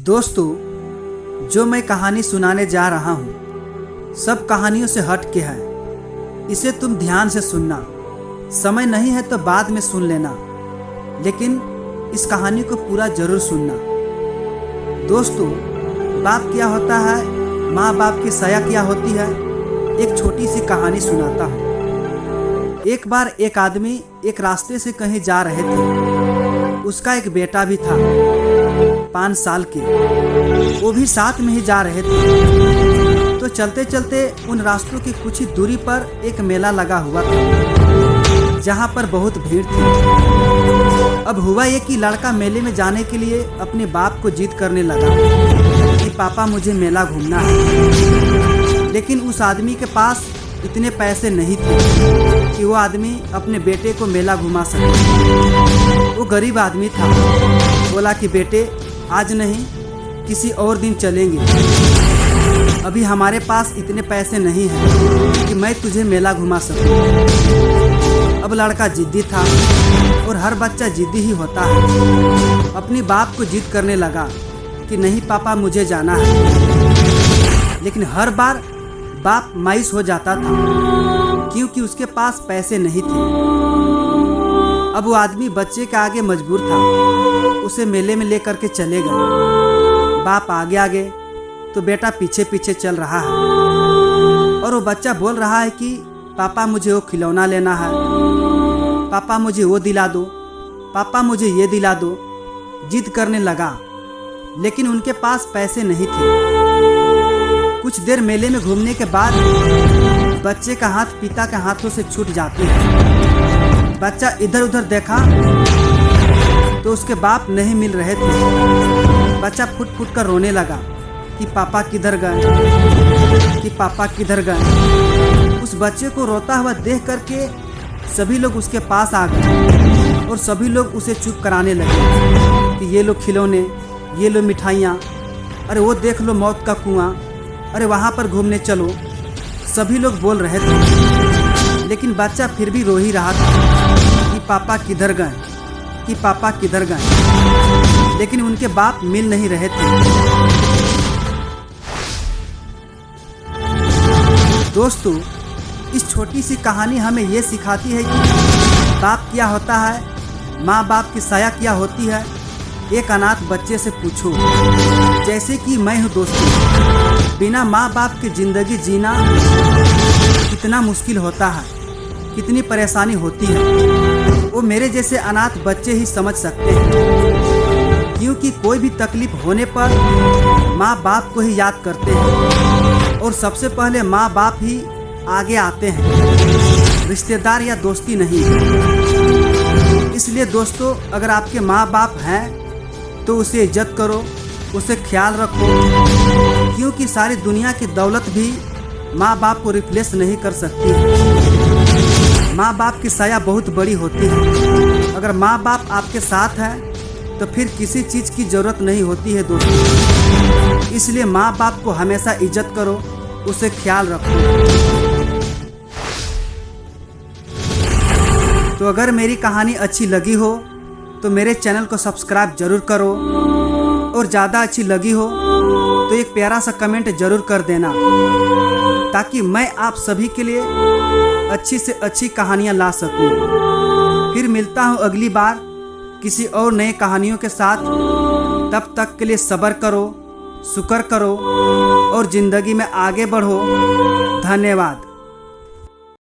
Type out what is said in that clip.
दोस्तों, जो मैं कहानी सुनाने जा रहा हूँ सब कहानियों से हट के है। इसे तुम ध्यान से सुनना। समय नहीं है तो बाद में सुन लेना, लेकिन इस कहानी को पूरा जरूर सुनना। दोस्तों, बाप क्या होता है, माँ बाप की सया क्या होती है, एक छोटी सी कहानी सुनाता हूँ। एक बार एक आदमी एक रास्ते से कहीं जा रहे थे। उसका एक बेटा भी था, 5 साल के। वो भी साथ में ही जा रहे थे। तो चलते चलते उन रास्तों की कुछ ही दूरी पर एक मेला लगा हुआ था, जहाँ पर बहुत भीड़ थी। अब हुआ ये कि लड़का मेले में जाने के लिए अपने बाप को जिद करने लगा कि पापा मुझे मेला घूमना है। लेकिन उस आदमी के पास इतने पैसे नहीं थे कि वो आदमी अपने बेटे को मेला घुमा सके। वो गरीब आदमी था। बोला कि बेटे, आज नहीं, किसी और दिन चलेंगे। अभी हमारे पास इतने पैसे नहीं हैं कि मैं तुझे मेला घुमा सकूं। अब लड़का जिद्दी था, और हर बच्चा जिद्दी ही होता है। अपनी बाप को जिद करने लगा कि नहीं पापा, मुझे जाना है। लेकिन हर बार बाप मायूस हो जाता था, क्योंकि उसके पास पैसे नहीं थे। अब वो आदमी बच्चे के आगे मजबूर था, उसे मेले में लेकर के चले गए। बाप आगे आगे तो बेटा पीछे पीछे चल रहा है, और वो बच्चा बोल रहा है कि पापा मुझे वो खिलौना लेना है, पापा मुझे वो दिला दो, पापा मुझे ये दिला दो। जिद करने लगा, लेकिन उनके पास पैसे नहीं थे। कुछ देर मेले में घूमने के बाद बच्चे का हाथ पिता के हाथों से छूट जाते हैं। बच्चा इधर उधर देखा तो उसके बाप नहीं मिल रहे थे। बच्चा फुट फुट कर रोने लगा कि पापा किधर गए, कि पापा किधर गए। उस बच्चे को रोता हुआ देख करके सभी लोग उसके पास आ गए, और सभी लोग उसे चुप कराने लगे कि ये लो खिलौने, ये लो मिठाइयाँ, अरे वो देख लो मौत का कुआं, अरे वहाँ पर घूमने चलो। सभी लोग बोल रहे थे, लेकिन बच्चा फिर भी रो ही रहा था कि पापा किधर गए, कि पापा किधर गए। लेकिन उनके बाप मिल नहीं रहे थे। दोस्तों, इस छोटी सी कहानी हमें ये सिखाती है कि बाप क्या होता है, माँ बाप की साया क्या होती है। एक अनाथ बच्चे से पूछो, जैसे कि मैं हूँ। दोस्तों, बिना माँ बाप की जिंदगी जीना कितना मुश्किल होता है, कितनी परेशानी होती है, वो मेरे जैसे अनाथ बच्चे ही समझ सकते हैं। क्योंकि कोई भी तकलीफ होने पर माँ बाप को ही याद करते हैं, और सबसे पहले माँ बाप ही आगे आते हैं, रिश्तेदार या दोस्ती नहीं। इसलिए दोस्तों, अगर आपके माँ बाप हैं तो उसे इज्जत करो, उसे ख्याल रखो, क्योंकि सारी दुनिया की दौलत भी माँ बाप को रिप्लेस नहीं कर सकती। माँ बाप की साया बहुत बड़ी होती है। अगर माँ बाप आपके साथ है तो फिर किसी चीज़ की ज़रूरत नहीं होती है दोस्तों। इसलिए माँ बाप को हमेशा इज्जत करो, उसे ख्याल रखो। तो अगर मेरी कहानी अच्छी लगी हो तो मेरे चैनल को सब्सक्राइब जरूर करो, और ज़्यादा अच्छी लगी हो तो एक प्यारा सा कमेंट जरूर कर देना, ताकि मैं आप सभी के लिए अच्छी से अच्छी कहानियाँ ला सकूं। फिर मिलता हूँ अगली बार किसी और नए कहानियों के साथ। तब तक के लिए सब्र करो, शुक्र करो, और ज़िंदगी में आगे बढ़ो। धन्यवाद।